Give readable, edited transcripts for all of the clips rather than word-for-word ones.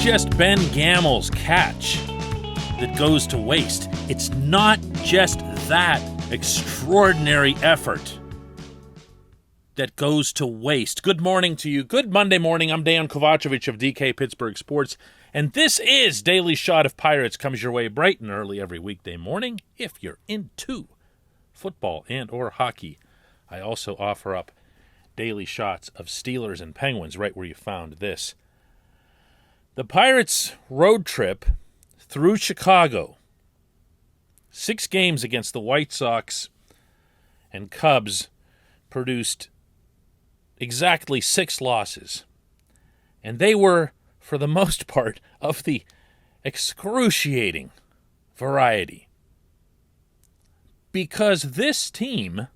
just Ben Gamel's catch that goes to waste. It's not just that extraordinary effort that goes to waste. Good morning to you. Good Monday morning. I'm Dejan Kovacevic of DK Pittsburgh Sports, and this is Daily Shot of Pirates. Comes your way bright and early every weekday morning if you're into football and or hockey. I also offer up daily shots of Steelers and Penguins right where you found this. The Pirates' road trip through Chicago, 6 games against the White Sox and Cubs, produced exactly 6 losses. And they were, for the most part, of the excruciating variety. Because this team,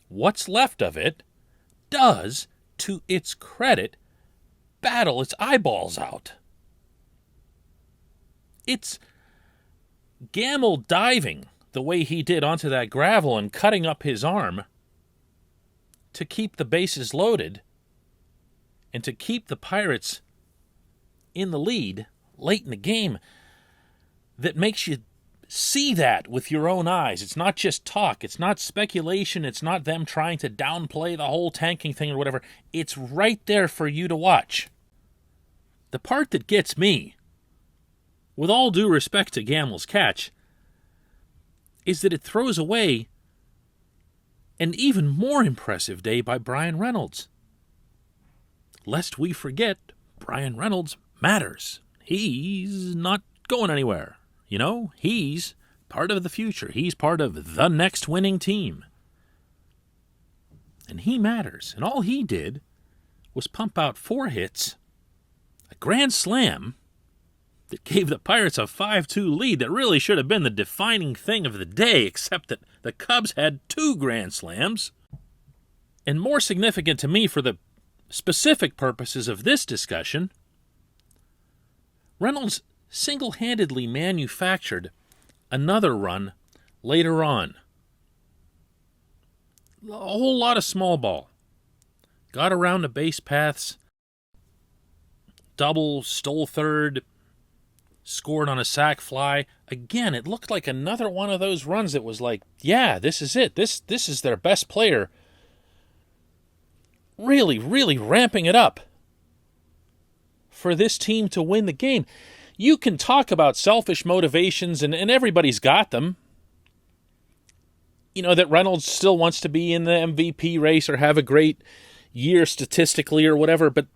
what's left of it, does, to its credit, battle its eyeballs out. It's Gamel diving the way he did onto that gravel and cutting up his arm to keep the bases loaded and to keep the Pirates in the lead late in the game that makes you see that with your own eyes. It's not just talk. It's not speculation. It's not them trying to downplay the whole tanking thing or whatever. It's right there for you to watch. The part that gets me, with all due respect to Gamel's catch, is that it throws away an even more impressive day by Bryan Reynolds. Lest we forget, Bryan Reynolds matters. He's not going anywhere. You know, he's part of the future. He's part of the next winning team. And he matters. And all he did was pump out 4 hits, a grand slam that gave the Pirates a 5-2 lead that really should have been the defining thing of the day, except that the Cubs had 2 grand slams. And more significant to me for the specific purposes of this discussion, Reynolds single-handedly manufactured another run later on. A whole lot of small ball. Got around the base paths, double, stole third, scored on a sac fly. Again, it looked like another one of those runs that was like, yeah, this is it. This is their best player. Really, really ramping it up for this team to win the game. You can talk about selfish motivations, and everybody's got them. You know, that Reynolds still wants to be in the MVP race or have a great year statistically or whatever, but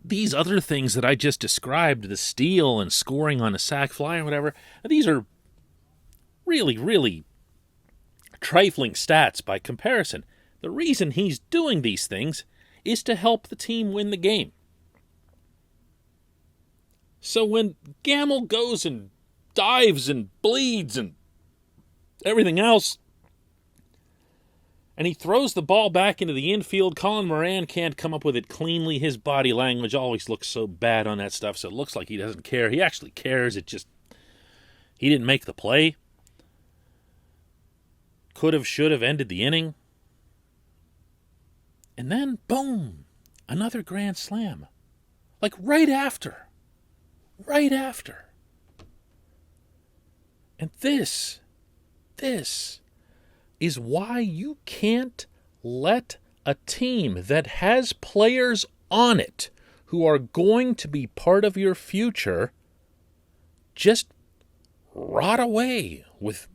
these other things that I just described, the steal and scoring on a sac fly or whatever, these are really, really trifling stats by comparison. The reason he's doing these things is to help the team win the game. So when Gamel goes and dives and bleeds and everything else, and he throws the ball back into the infield, Colin Moran can't come up with it cleanly. His body language always looks so bad on that stuff, so it looks like he doesn't care. He actually cares. It just, he didn't make the play. Could have, should have ended the inning. And then, boom, another grand slam. Like right after. Right after. And this is why you can't let a team that has players on it who are going to be part of your future just rot away with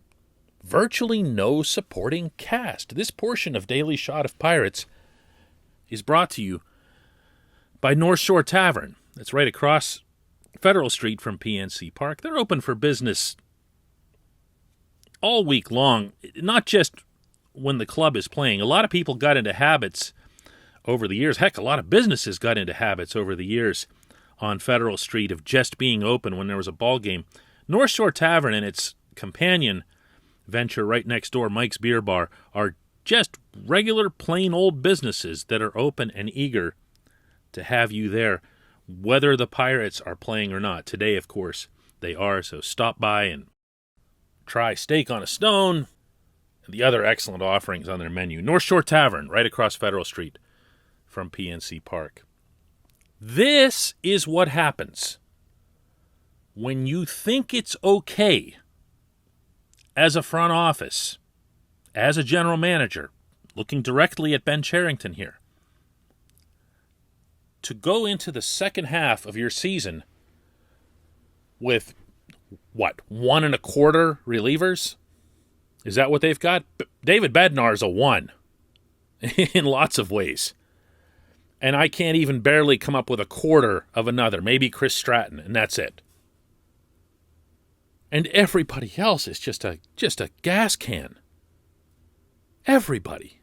virtually no supporting cast. This portion of Daily Shot of Pirates is brought to you by North Shore Tavern. That's right across Federal Street from PNC Park. They're open for business all week long, not just when the club is playing. A lot of people got into habits over the years. Heck, a lot of businesses got into habits over the years on Federal Street of just being open when there was a ball game. North Shore Tavern and its companion venture right next door, Mike's Beer Bar, are just regular, plain old businesses that are open and eager to have you there, whether the Pirates are playing or not. Today, of course, they are, so stop by and try steak on a stone and the other excellent offerings on their menu. North Shore Tavern, right across Federal Street from PNC Park. This is what happens when you think it's okay as a front office, as a general manager, looking directly at Ben Cherington here, to go into the second half of your season with, 1.25 relievers? Is that what they've got? David Bednar's a 1 in lots of ways. And I can't even barely come up with a quarter of another, maybe Chris Stratton, and that's it. And everybody else is just a gas can. Everybody.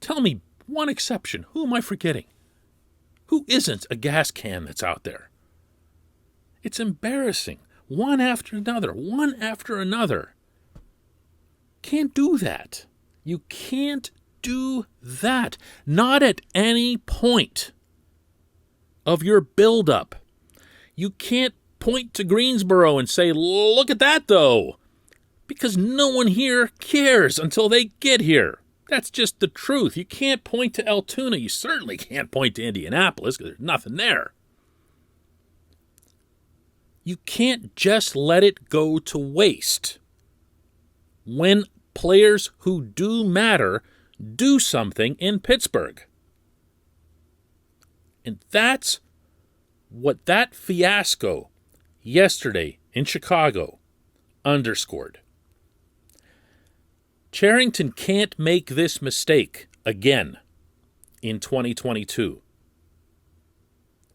Tell me one exception. Who am I forgetting? Who isn't a gas can that's out there? It's embarrassing. One after another. Can't do that. You can't do that. Not at any point of your build-up. You can't point to Greensboro and say, look at that, though. Because no one here cares until they get here. That's just the truth. You can't point to Altoona. You certainly can't point to Indianapolis because there's nothing there. You can't just let it go to waste when players who do matter do something in Pittsburgh. And that's what that fiasco yesterday in Chicago underscored. Cherington can't make this mistake again in 2022.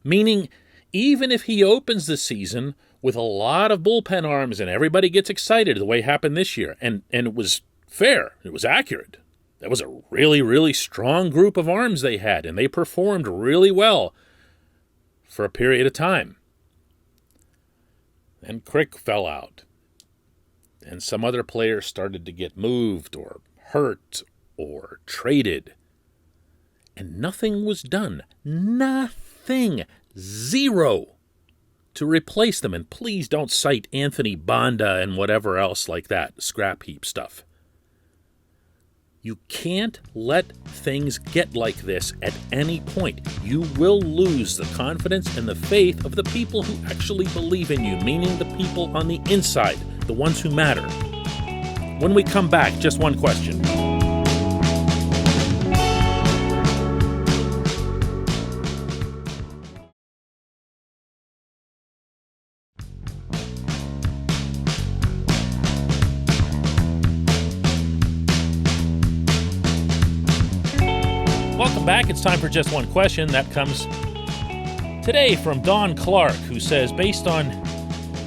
Meaning, even if he opens the season with a lot of bullpen arms and everybody gets excited the way it happened this year, and it was fair, it was accurate. That was a really, really strong group of arms they had, and they performed really well for a period of time. Then Crick fell out, and some other players started to get moved or hurt or traded, and nothing was done. Nothing. Zero. To replace them. And please don't cite Anthony Banda and whatever else like that, scrap heap stuff. You can't let things get like this at any point. You will lose the confidence and the faith of the people who actually believe in you, meaning the people on the inside, the ones who matter. When we come back, just one question. Welcome back. It's time for just one question. That comes today from Don Clark, who says, based on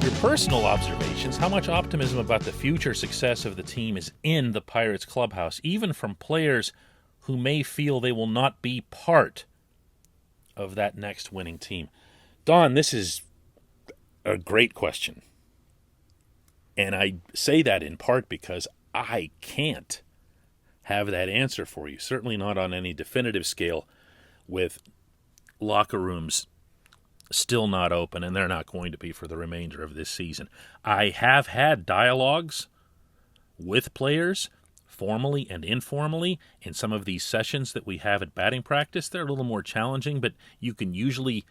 your personal observations, how much optimism about the future success of the team is in the Pirates clubhouse, even from players who may feel they will not be part of that next winning team? Don, this is a great question. And I say that in part because I can't have that answer for you. Certainly not on any definitive scale, with locker rooms still not open, and they're not going to be for the remainder of this season. I have had dialogues with players, formally and informally, in some of these sessions that we have at batting practice. They're a little more challenging, but you can usually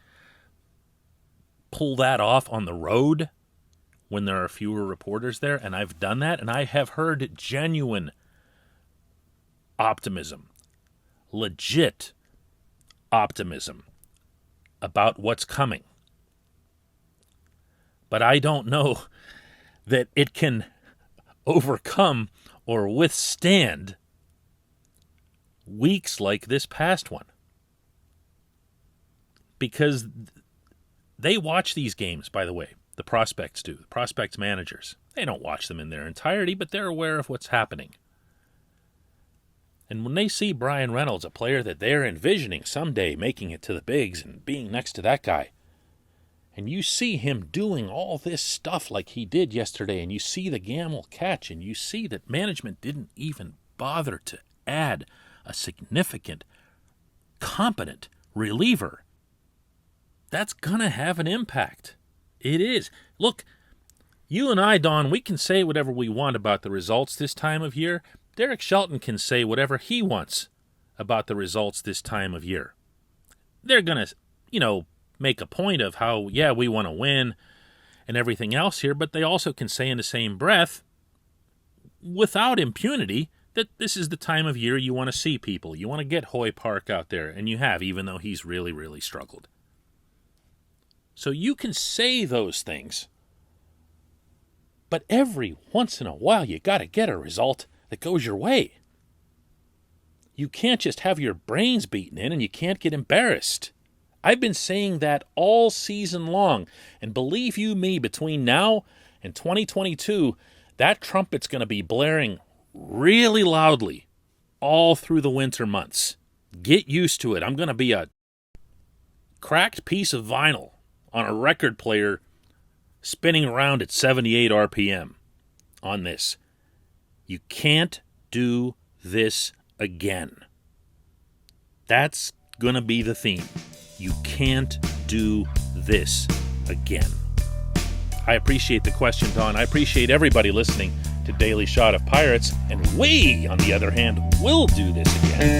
pull that off on the road when there are fewer reporters there, and I've done that, and I have heard genuine optimism, legit optimism about what's coming. But I don't know that it can overcome or withstand weeks like this past one. Because they watch these games, by the way. The prospects do. The prospects managers. They don't watch them in their entirety, but they're aware of what's happening. And when they see Bryan Reynolds, a player that they're envisioning someday making it to the bigs and being next to that guy, and you see him doing all this stuff like he did yesterday, and you see the Gamble catch, and you see that management didn't even bother to add a significant, competent reliever, that's going to have an impact. It is. Look, you and I, Don, we can say whatever we want about the results this time of year. Derek Shelton can say whatever he wants about the results this time of year. They're going to, make a point of how, yeah, we want to win and everything else here, but they also can say in the same breath, without impunity, that this is the time of year you want to see people. You want to get Hoy Park out there, and you have, even though he's really, really struggled. So you can say those things, but every once in a while you got to get a result that goes your way. You can't just have your brains beaten in and you can't get embarrassed. I've been saying that all season long, and believe you me, between now and 2022, that trumpet's going to be blaring really loudly all through the winter months. Get used to it. I'm going to be a cracked piece of vinyl on a record player spinning around at 78 RPM on this. You can't do this again. That's going to be the theme. You can't do this again. I appreciate the question, Don. I appreciate everybody listening to Daily Shot of Pirates. And we, on the other hand, will do this again.